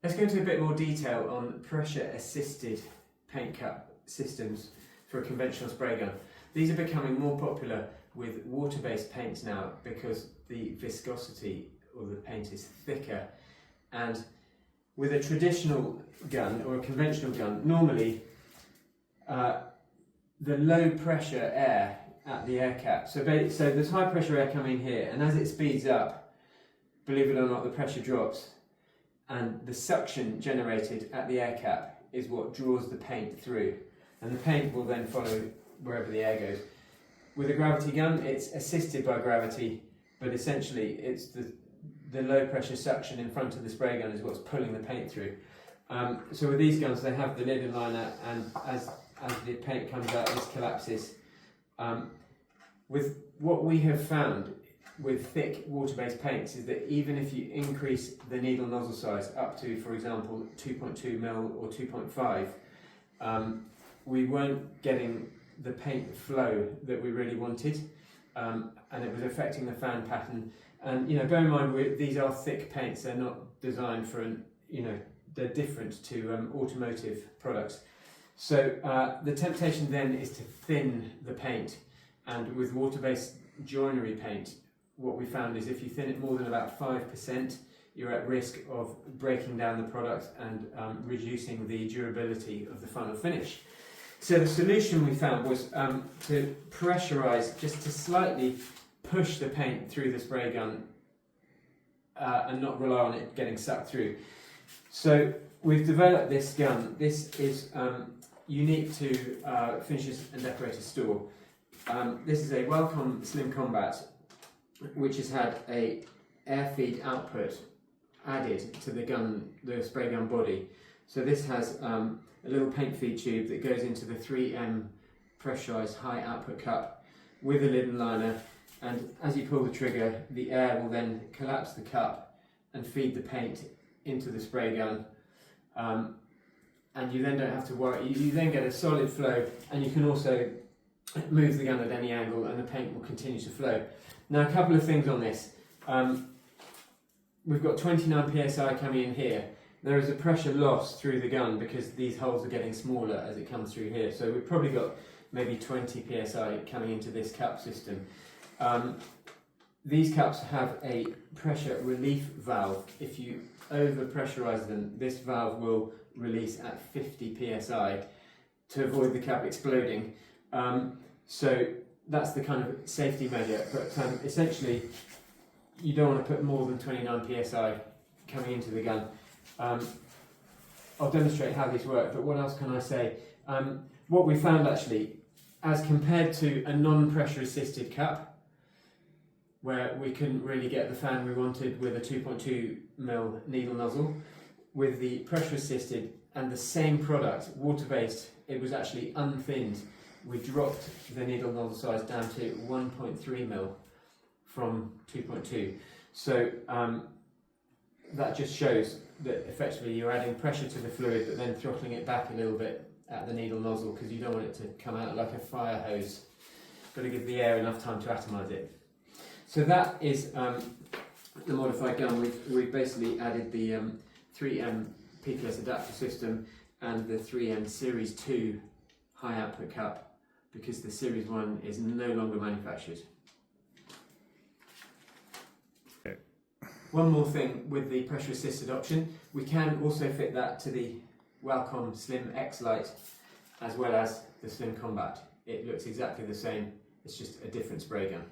Let's go into a bit more detail on pressure assisted paint cup systems for a conventional spray gun. These are becoming more popular with water-based paints now because the viscosity of the paint is thicker, and with a traditional gun or a conventional gun, normally the low pressure air at the air cap, so there's high pressure air coming here, and as it speeds up, believe it or not, the pressure drops, and the suction generated at the air cap is what draws the paint through, and the paint will then follow wherever the air goes. With a gravity gun, it's assisted by gravity, but essentially it's the low pressure suction in front of the spray gun is what's pulling the paint through. So with these guns, they have the lid liner, and as the paint comes out, this collapses. With what we have found with thick water-based paints is that even if you increase the needle nozzle size up to, for example, 2.2mm or 2.5, we weren't getting the paint flow that we really wanted, and it was affecting the fan pattern. And bear in mind, these are thick paints; they're not designed for they're different to automotive products. So the temptation then is to thin the paint, and with water-based joinery paint, what we found is if you thin it more than about 5%, you're at risk of breaking down the product and reducing the durability of the final finish. So the solution we found was to pressurize, just to slightly push the paint through the spray gun and not rely on it getting sucked through. So we've developed this gun. This is unique to Finishers and Decorators store. This is a Wellcome Slim Combat, which has had a air feed output added to the spray gun body. So this has a little paint feed tube that goes into the 3M pressurized high output cup with a lid and liner, and as you pull the trigger, the air will then collapse the cup and feed the paint into the spray gun, and you then don't have to worry. You then get a solid flow, and you can also move the gun at any angle and the paint will continue to flow. Now, a couple of things on this. We've got 29 psi coming in here. There is a pressure loss through the gun because these holes are getting smaller as it comes through here. So we've probably got maybe 20 psi coming into this cup system. These cups have a pressure relief valve. If you over pressurize them, this valve will release at 50 psi to avoid the cup exploding. So that's the kind of safety measure, but essentially you don't want to put more than 29 psi coming into the gun. I'll demonstrate how these work, but what else can I say? What we found actually, as compared to a non-pressure assisted cup, where we couldn't really get the fan we wanted with a 2.2mm needle nozzle, with the pressure assisted and the same product, water-based, it was actually unthinned. We dropped the needle nozzle size down to 1.3mm from 2.2. So that just shows that effectively you're adding pressure to the fluid but then throttling it back a little bit at the needle nozzle because you don't want it to come out like a fire hose. Got to give the air enough time to atomize it. So that is the modified gun. We've basically added the 3M PPS adapter system and the 3M Series 2 high output cup because the Series 1 is no longer manufactured. One more thing with the pressure assisted option, we can also fit that to the Wellcome Slim X Lite as well as the Slim Combat. It looks exactly the same, it's just a different spray gun.